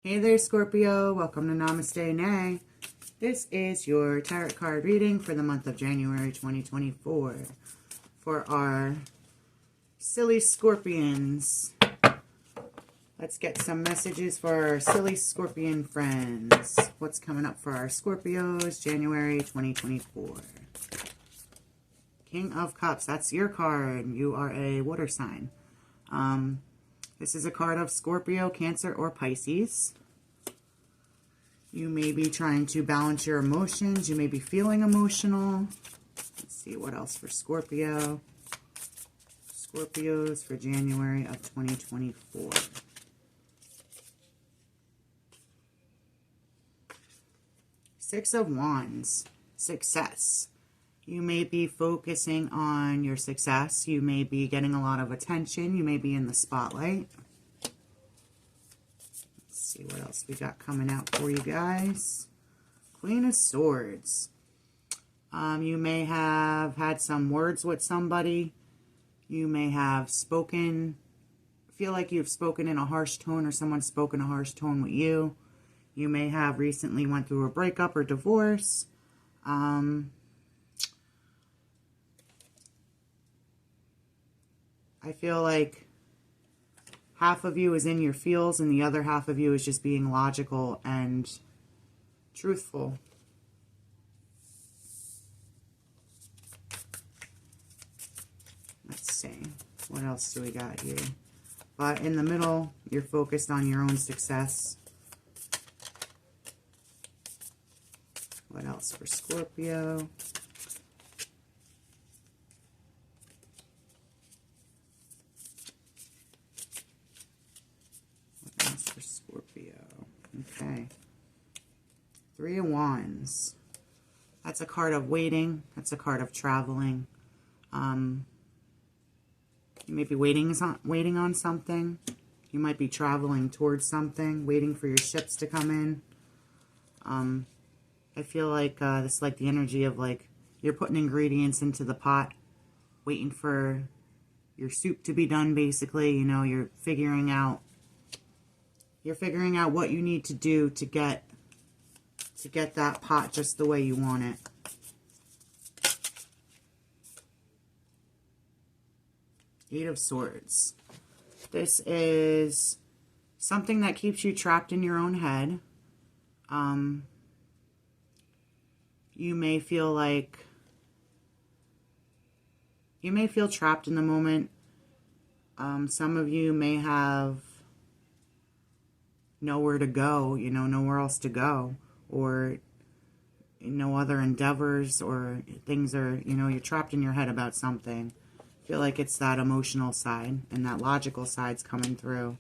Hey there, Scorpio. Welcome to Namaste Nay. This is your tarot card reading for the month of January 2024 for our silly Scorpions. Let's get some messages for our silly Scorpion friends. What's coming up for our Scorpios, January 2024? King of Cups. That's your card. You are a water sign. This is a card of Scorpio, Cancer, or Pisces. You may be trying to balance your emotions. You may be feeling emotional. Let's see what else for Scorpio. Scorpios for January of 2024. Six of Wands. Success. You may be focusing on your success. You may be getting a lot of attention. You may be in the spotlight. Let's see what else we got coming out for you guys. Queen of Swords. You may have had some words with somebody. You may have spoken, feel like you've spoken in a harsh tone or someone's spoken a harsh tone with you. You may have recently went through a breakup or divorce. I feel like half of you is in your feels and the other half of you is just being logical and truthful. Let's see. What else do we got here? But in the middle, you're focused on your own success. What else for Scorpio? For Scorpio. Okay. Three of Wands. That's a card of waiting. That's a card of traveling. You may be waiting on something. You might be traveling towards something, waiting for your ships to come in. I feel like this is like the energy of like you're putting ingredients into the pot, waiting for your soup to be done, basically. You know, you're figuring out what you need to do to get that pot just the way you want it. Eight of Swords. This is something that keeps you trapped in your own head. You may feel trapped in the moment. Some of you may have nowhere to go, nowhere else to go, or no other endeavors, or things are, you're trapped in your head about something. I feel like it's that emotional side and that logical side's coming through.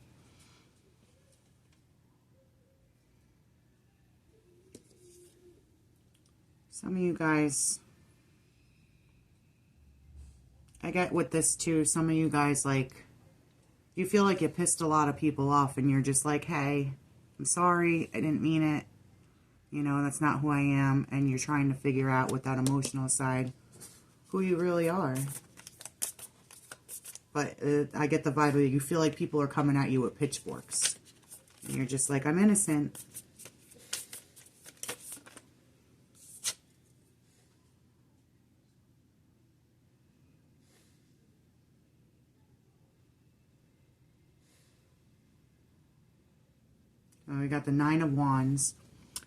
Some of you guys, I get with this too, some of you guys, like, you feel like you pissed a lot of people off and you're just like, hey, I'm sorry, I didn't mean it. That's not who I am. And you're trying to figure out with that emotional side who you really are. But I get the vibe that you feel like people are coming at you with pitchforks. And you're just like, I'm innocent. We got the Nine of Wands.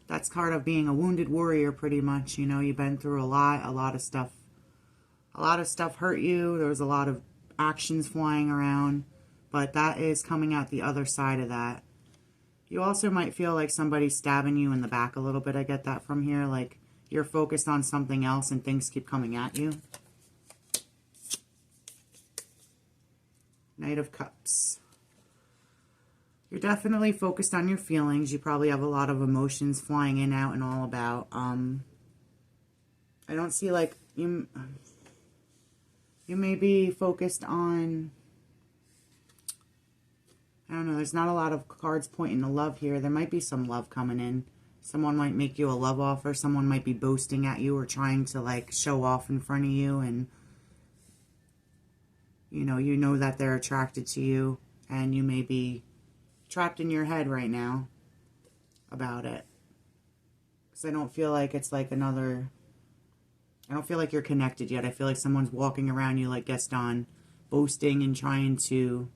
That's card of being a wounded warrior, pretty much. You've been through a lot of stuff. A lot of stuff hurt you. There was a lot of actions flying around, but that is coming out the other side of that. You also might feel like somebody's stabbing you in the back a little bit. I get that from here. Like you're focused on something else and things keep coming at you. Knight of Cups. You're definitely focused on your feelings. You probably have a lot of emotions flying in, out, and all about. I don't see like you may be focused on, I don't know, there's not a lot of cards pointing to love here. There might be some love coming in. Someone might make you a love offer. Someone might be boasting at you or trying to like show off in front of you, and you know that they're attracted to you, and you may be trapped in your head right now about it. Because I don't feel like it's like another... I don't feel like you're connected yet. I feel like someone's walking around you like Gaston, boasting and trying to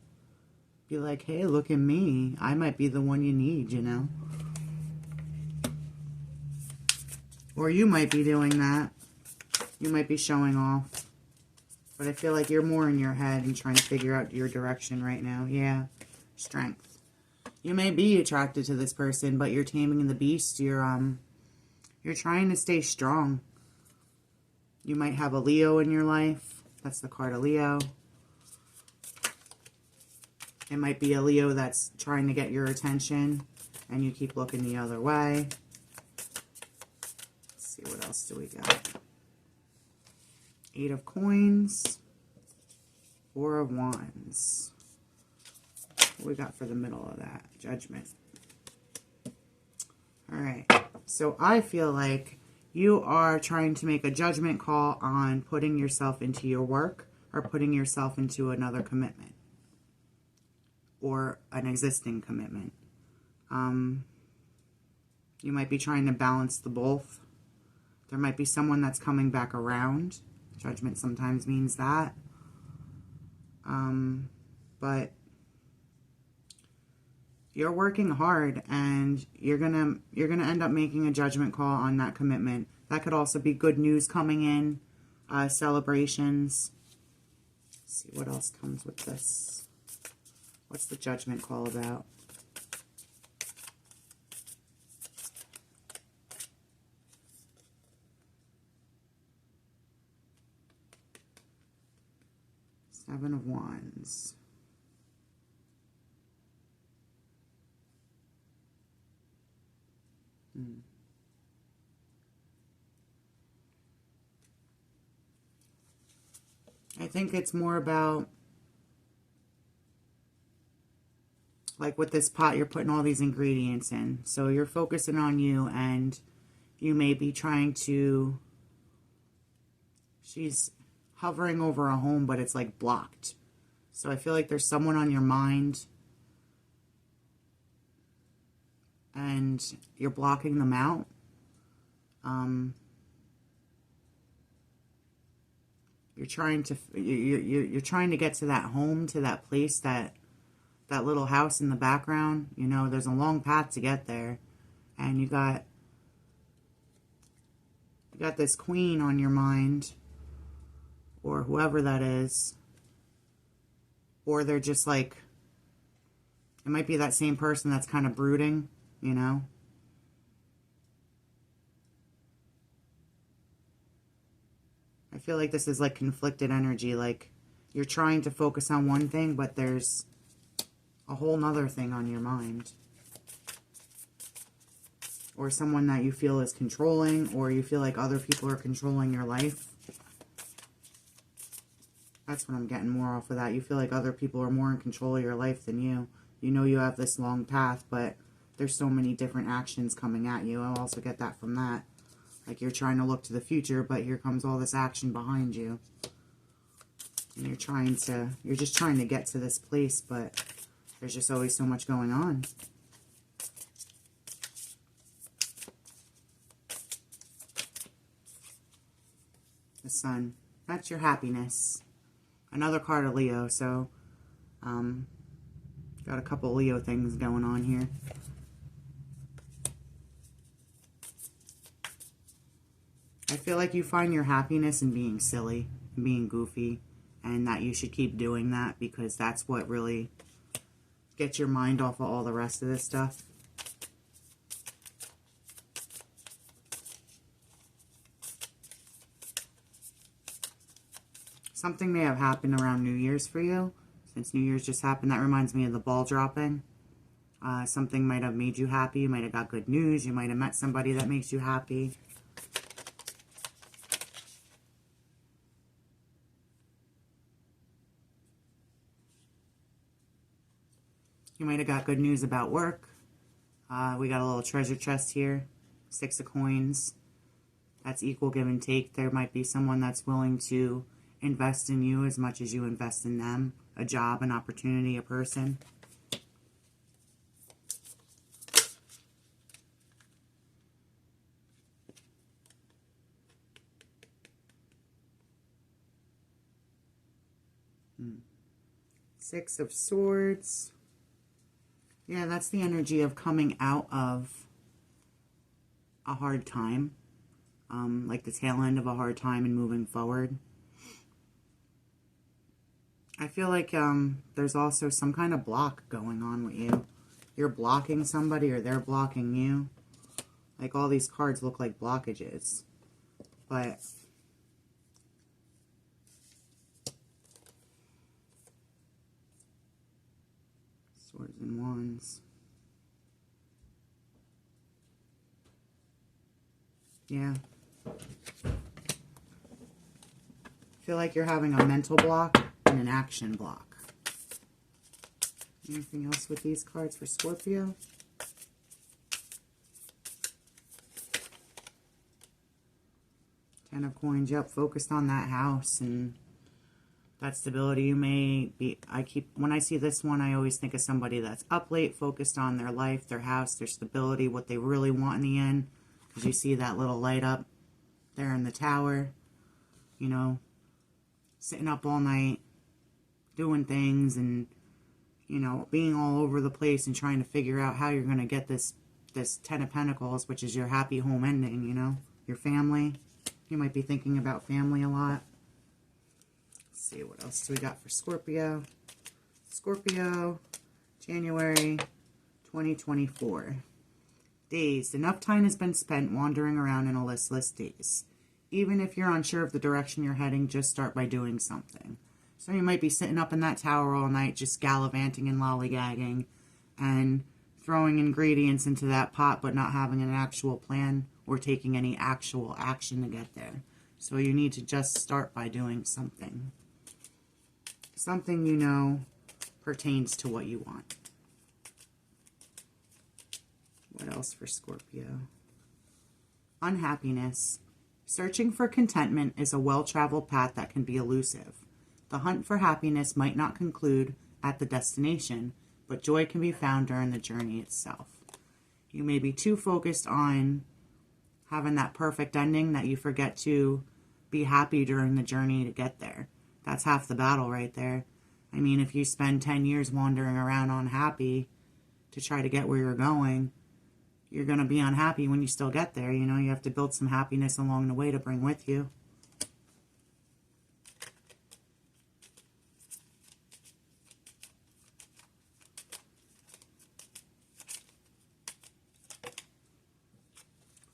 be like, hey, look at me. I might be the one you need, you know? Or you might be doing that. You might be showing off. But I feel like you're more in your head and trying to figure out your direction right now. Yeah. Strength. You may be attracted to this person, but you're taming the beast. You're trying to stay strong. You might have a Leo in your life. That's the card of Leo. It might be a Leo that's trying to get your attention and you keep looking the other way. Let's see, what else do we got? 8 of Coins. 4 of Wands. What we got for the middle of that? Judgment. All right. So I feel like you are trying to make a judgment call on putting yourself into your work or putting yourself into another commitment or an existing commitment. You might be trying to balance the both. There might be someone that's coming back around. Judgment sometimes means that. But you're working hard and you're gonna end up making a judgment call on that commitment. That could also be good news coming in, celebrations. Let's see what else comes with this. What's the judgment call about? Seven of Wands. I think it's more about, like with this pot, you're putting all these ingredients in. So you're focusing on you and you may be trying to, she's hovering over a home, but it's like blocked. So I feel like there's someone on your mind and you're blocking them out. You're trying to get to that home, to that place, that little house in the background. You know, there's a long path to get there, and you got this queen on your mind, or whoever that is, or they're just like, it might be that same person that's kind of brooding, you know. I feel like this is like conflicted energy, like you're trying to focus on one thing, but there's a whole nother thing on your mind. Or someone that you feel is controlling, or you feel like other people are controlling your life. That's what I'm getting more off of that. You feel like other people are more in control of your life than you. You know you have this long path, but there's so many different actions coming at you. I'll also get that from that. Like you're trying to look to the future, but here comes all this action behind you. And you're just trying to get to this place, but there's just always so much going on. The Sun. That's your happiness. Another card of Leo, so got a couple Leo things going on here. I feel like you find your happiness in being silly, and being goofy, and that you should keep doing that because that's what really gets your mind off of all the rest of this stuff. Something may have happened around New Year's for you. Since New Year's just happened, that reminds me of the ball dropping. Something might have made you happy. You might have got good news. You might have met somebody that makes you happy. You might have got good news about work. We got a little treasure chest here. 6 of Coins. That's equal give and take. There might be someone that's willing to invest in you as much as you invest in them. A job, an opportunity, a person. Six of Swords. Yeah, that's the energy of coming out of a hard time. Like the tail end of a hard time and moving forward. I feel like there's also some kind of block going on with you. You're blocking somebody or they're blocking you. Like all these cards look like blockages. But Swords and Wands. Yeah. I feel like you're having a mental block and an action block. Anything else with these cards for Scorpio? Ten of Coins. Yep, focused on that house and that stability. You may be, when I see this one, I always think of somebody that's up late, focused on their life, their house, their stability, what they really want in the end. Because you see that little light up there in the tower, you know, sitting up all night, doing things and, you know, being all over the place and trying to figure out how you're going to get this Ten of Pentacles, which is your happy home ending, you know, your family. You might be thinking about family a lot. Let's see, what else do we got for Scorpio? Scorpio, January 2024. Dazed. Enough time has been spent wandering around in a listless daze. Even if you're unsure of the direction you're heading, just start by doing something. So you might be sitting up in that tower all night, just gallivanting and lollygagging and throwing ingredients into that pot, but not having an actual plan or taking any actual action to get there. So you need to just start by doing something. Something you know pertains to what you want. What else for Scorpio? Unhappiness. Searching for contentment is a well-traveled path that can be elusive. The hunt for happiness might not conclude at the destination, but joy can be found during the journey itself. You may be too focused on having that perfect ending that you forget to be happy during the journey to get there. That's half the battle right there. I mean, if you spend 10 years wandering around unhappy to try to get where you're going, you're going to be unhappy when you still get there. You know, you have to build some happiness along the way to bring with you.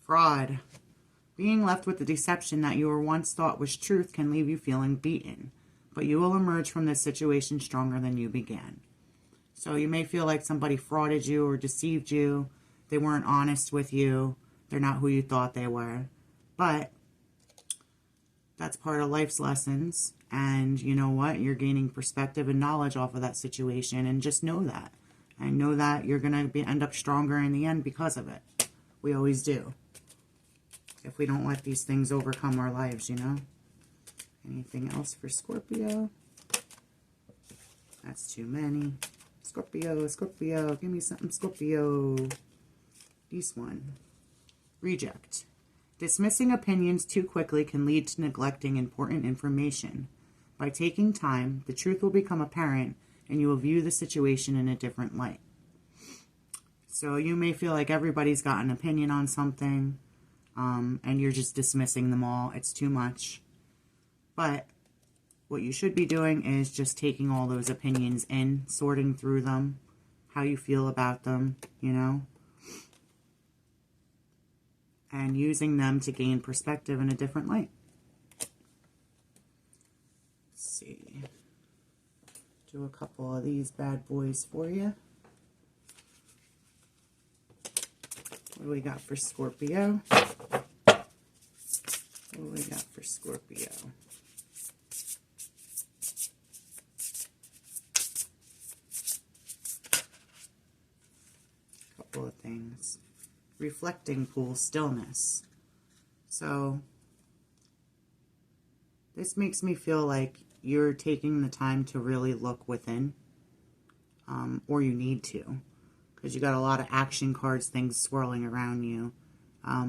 Fraud. Being left with the deception that you were once thought was truth can leave you feeling beaten, but you will emerge from this situation stronger than you began. So you may feel like somebody frauded you or deceived you. They weren't honest with you. They're not who you thought they were. But that's part of life's lessons. And you know what? You're gaining perspective and knowledge off of that situation. And just know that. And know that you're going to end up stronger in the end because of it. We always do. If we don't let these things overcome our lives, you know. Anything else for Scorpio? That's too many. Scorpio, Scorpio. Give me something, Scorpio. This one. Reject. Dismissing opinions too quickly can lead to neglecting important information. By taking time, the truth will become apparent and you will view the situation in a different light. So you may feel like everybody's got an opinion on something, and you're just dismissing them all. It's too much. But what you should be doing is just taking all those opinions in, sorting through them, how you feel about them, you know, and using them to gain perspective in a different light. Let's see. Do a couple of these bad boys for you. What do we got for Scorpio? What do we got for Scorpio? Couple of things. Reflecting pool, stillness. So this makes me feel like you're taking the time to really look within, or you need to, because you got a lot of action cards, things swirling around you. I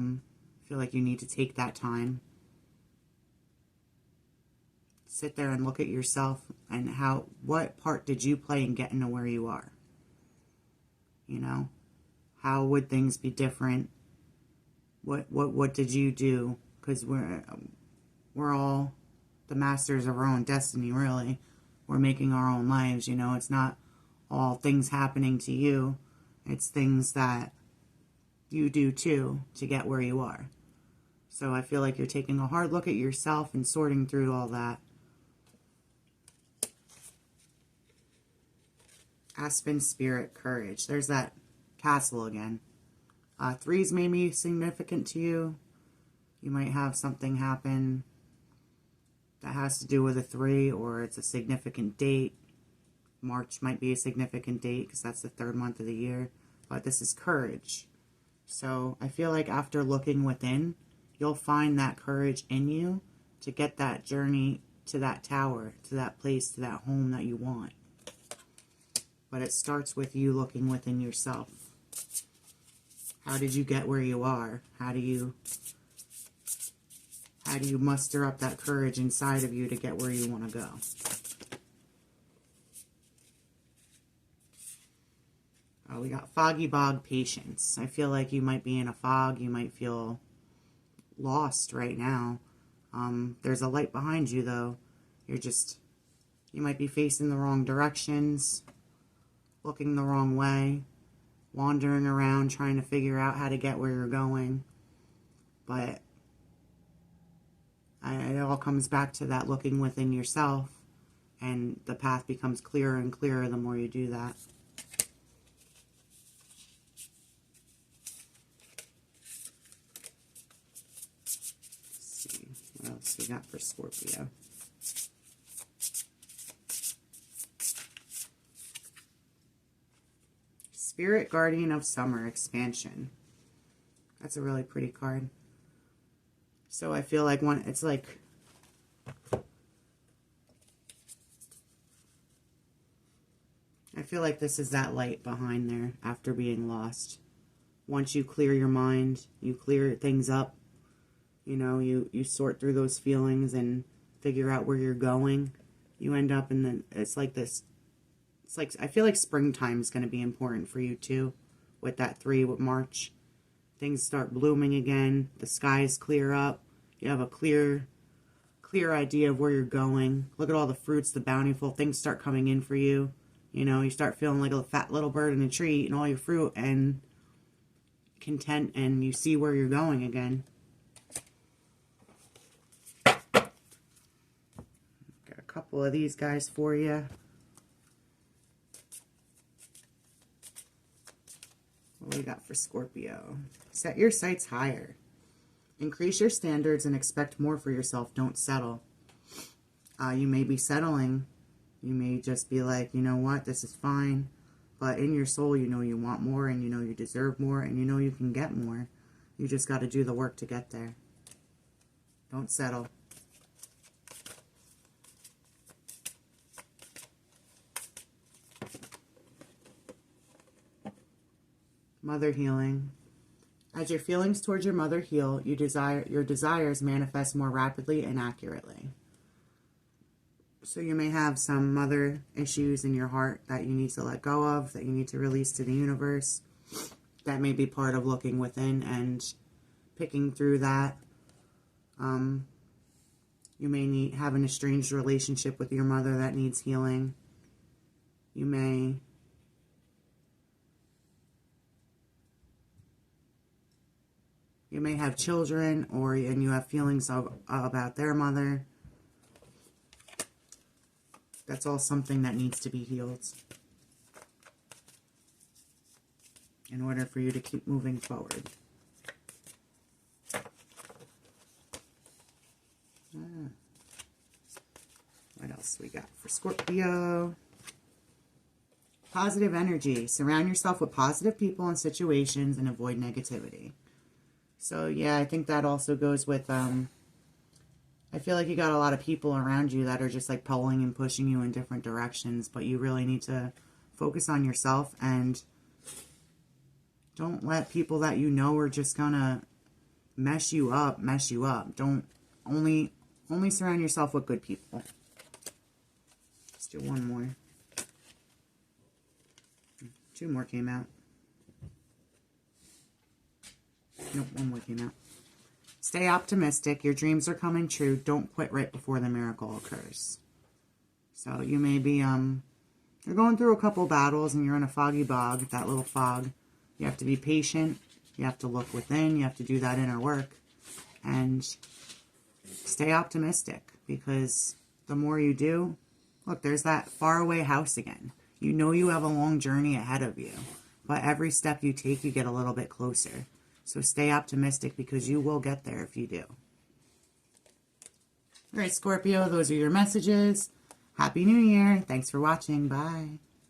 feel like you need to take that time sit there and look at yourself and what part did you play in getting to where you are? You know, how would things be different? What did you do? Because we're all the masters of our own destiny, really. We're making our own lives, you know. It's not all things happening to you. It's things that you do too to get where you are. So I feel like you're taking a hard look at yourself and sorting through all that. Aspen Spirit, Courage. There's that castle again. Threes may be significant to you. You might have something happen that has to do with a 3, or it's a significant date. March might be a significant date because that's the 3rd month of the year. But this is courage. So I feel like after looking within, you'll find that courage in you to get that journey to that tower, to that place, to that home that you want. But it starts with you looking within yourself. How did you get where you are? How do you muster up that courage inside of you to get where you want to go? We got Foggy Bog, Patience. I feel like you might be in a fog. You might feel lost right now. There's a light behind you, though. You might be facing the wrong directions, looking the wrong way, wandering around trying to figure out how to get where you're going. But it all comes back to that looking within yourself, and the path becomes clearer and clearer the more you do that. Let's see what else we got for Scorpio. Spirit Guardian of Summer, Expansion. That's a really pretty card. So I feel like I feel like this is that light behind there after being lost. Once you clear your mind, you clear things up, you know, you sort through those feelings and figure out where you're going, you end up in it's like I feel like springtime is going to be important for you too, with that 3 with March. Things start blooming again, the skies clear up, you have a clear idea of where you're going. Look at all the fruits, the bountiful things start coming in for you. You know, you start feeling like a fat little bird in a tree eating all your fruit and content, and you see where you're going again. Got a couple of these guys for you. What do we got for Scorpio? Set your sights higher. Increase your standards and expect more for yourself. Don't settle. You may be settling. You may just be like, you know what, this is fine. But in your soul, you know you want more, and you know you deserve more, and you know you can get more. You just got to do the work to get there. Don't settle. Mother healing. As your feelings towards your mother heal, your desires manifest more rapidly and accurately. So you may have some mother issues in your heart that you need to let go of, that you need to release to the universe. That may be part of looking within and picking through that. You may have an estranged relationship with your mother that needs healing. You may have children, and you have feelings about their mother. That's all something that needs to be healed in order for you to keep moving forward. What else we got for Scorpio? Positive energy. Surround yourself with positive people and situations and avoid negativity. So yeah, I think that also goes with I feel like you got a lot of people around you that are just like pulling and pushing you in different directions, but you really need to focus on yourself and don't let people that you know are just gonna mess you up. Don't only surround yourself with good people. do one more. Two more came out. Nope, one more came out. Stay optimistic. Your dreams are coming true. Don't quit right before the miracle occurs. So you may be, you're going through a couple battles and you're in a foggy bog, that little fog. You have to be patient. You have to look within. You have to do that inner work. And stay optimistic, because the more you do, look, there's that faraway house again. You know you have a long journey ahead of you, but every step you take, you get a little bit closer. So stay optimistic, because you will get there if you do. All right, Scorpio, those are your messages. Happy New Year. Thanks for watching. Bye.